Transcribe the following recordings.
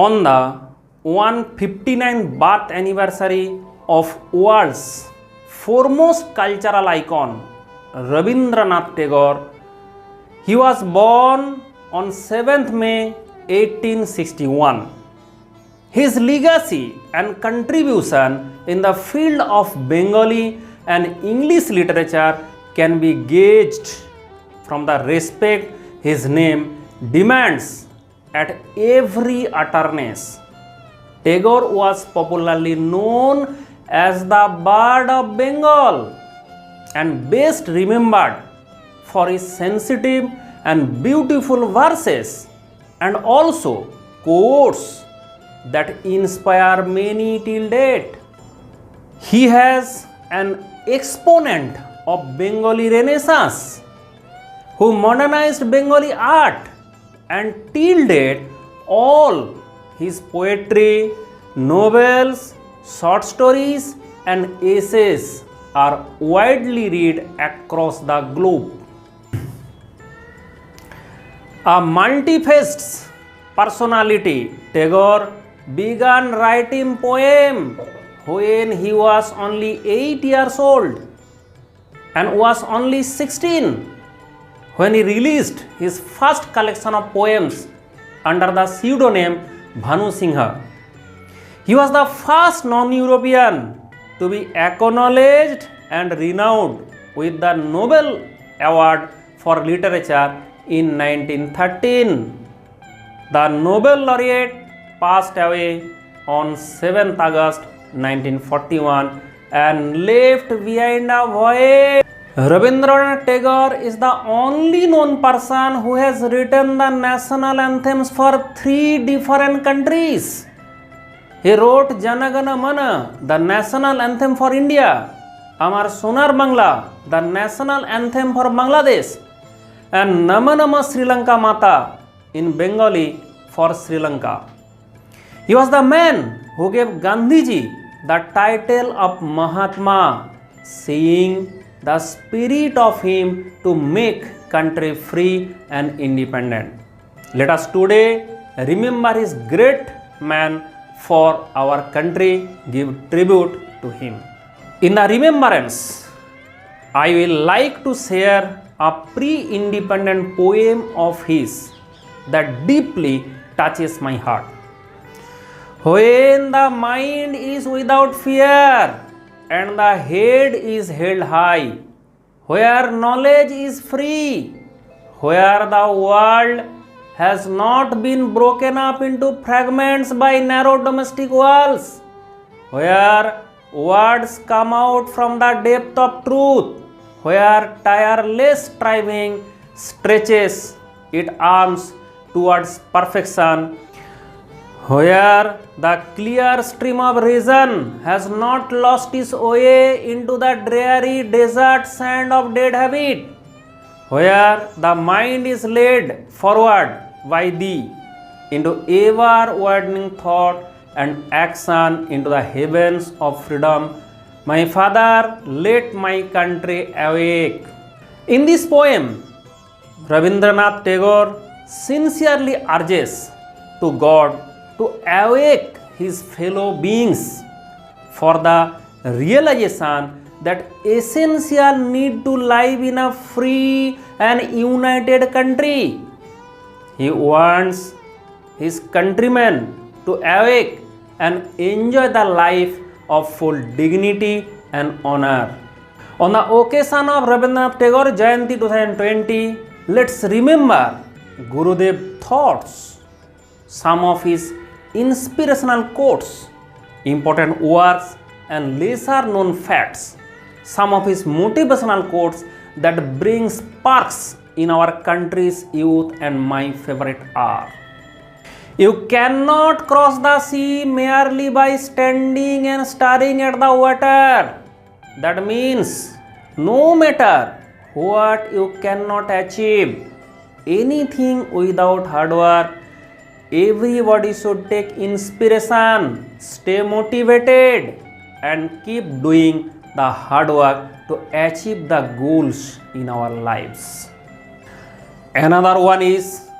On the 159th birth anniversary of world's foremost cultural icon, Rabindranath Tagore, he was born on 7th May 1861. His legacy and contribution in the field of Bengali and English literature can be gauged from the respect his name demands at every utterance. Tagore was popularly known as the Bird of Bengal and best remembered for his sensitive and beautiful verses and also quotes that inspire many till date. He has an exponent of Bengali Renaissance who modernized Bengali art, and till date all his poetry, novels, short stories and essays are widely read across the globe. A multi-faced personality, Tagore began writing poem when he was only 8 years old and was only 16 when he released his first collection of poems under the pseudonym Bhanu Singha. He was the first non-European to be acknowledged and renowned with the Nobel Award for Literature in 1913. The Nobel laureate passed away on 7th August 1941 and left behind a void. Rabindranath Tagore is the only known person who has written the national anthems for 3 different countries. He wrote Jana Gana Mana, the national anthem for India, Amar Sonar Bangla, the national anthem for Bangladesh, and Nama Nama Sri Lanka Mata in Bengali for Sri Lanka. He was the man who gave Gandhiji the title of Mahatma, saying the spirit of him to make country free and independent. Let us today remember his great man for our country, give tribute to him. In the remembrance, I will like to share a pre-independent poem of his that deeply touches my heart. When the mind is without fear and the head is held high, where knowledge is free, where the world has not been broken up into fragments by narrow domestic walls, where words come out from the depth of truth, where tireless striving stretches its arms towards perfection, where the clear stream of reason has not lost its way into the dreary desert sand of dead habit, where the mind is led forward by thee into ever widening thought and action into the heavens of freedom. My Father, let my country awake. In this poem, Rabindranath Tagore sincerely urges to God to awake his fellow beings for the realization that essential need to live in a free and united country. He wants his countrymen to awake and enjoy the life of full dignity and honor. On the occasion of Rabindranath Tagore Jayanti 2020, let's remember Gurudev thoughts, some of his inspirational quotes, important works and lesser known facts, some of his motivational quotes that bring sparks in our country's youth, and my favorite are: you cannot cross the sea merely by standing and staring at the water. That means no matter what, you cannot achieve anything without hard work. Everybody should take inspiration, stay motivated and keep doing the hard work to achieve the goals in our lives. Another one is,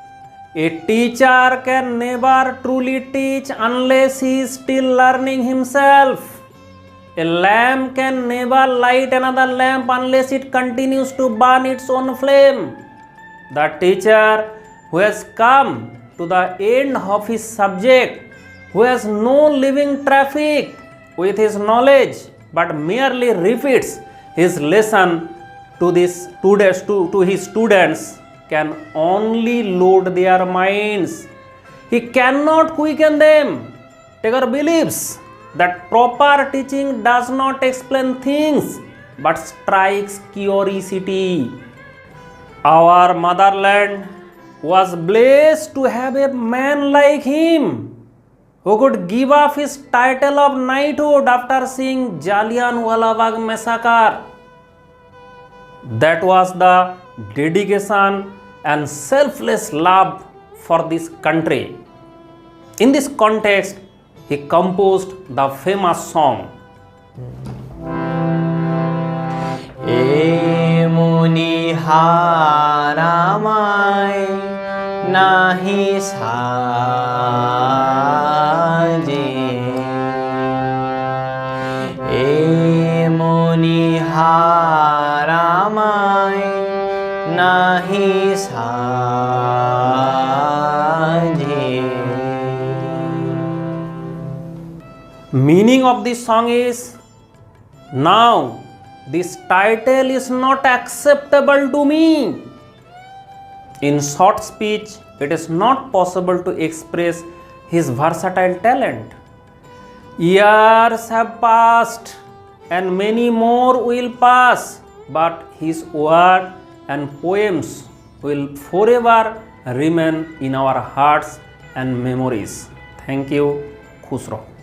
A teacher can never truly teach unless he is still learning himself. A lamp can never light another lamp unless it continues to burn its own flame. The teacher who has come to the end of his subject, who has no living traffic with his knowledge but merely repeats his lesson to his students, can only load their minds. He cannot quicken them. Tagore believes that proper teaching does not explain things but strikes curiosity. Our motherland was blessed to have a man like him, who could give up his title of knighthood after seeing Jallianwala Bagh massacre. That was the dedication and selfless love for this country. In this context, he composed the famous song, Emuni haramai nahi saje, Emuni haramai nahi saje. Meaning of this song is, now this title is not acceptable to me. In short speech, it is not possible to express his versatile talent. Years have passed and many more will pass, but his word and poems will forever remain in our hearts and memories. Thank you. खुश रहो.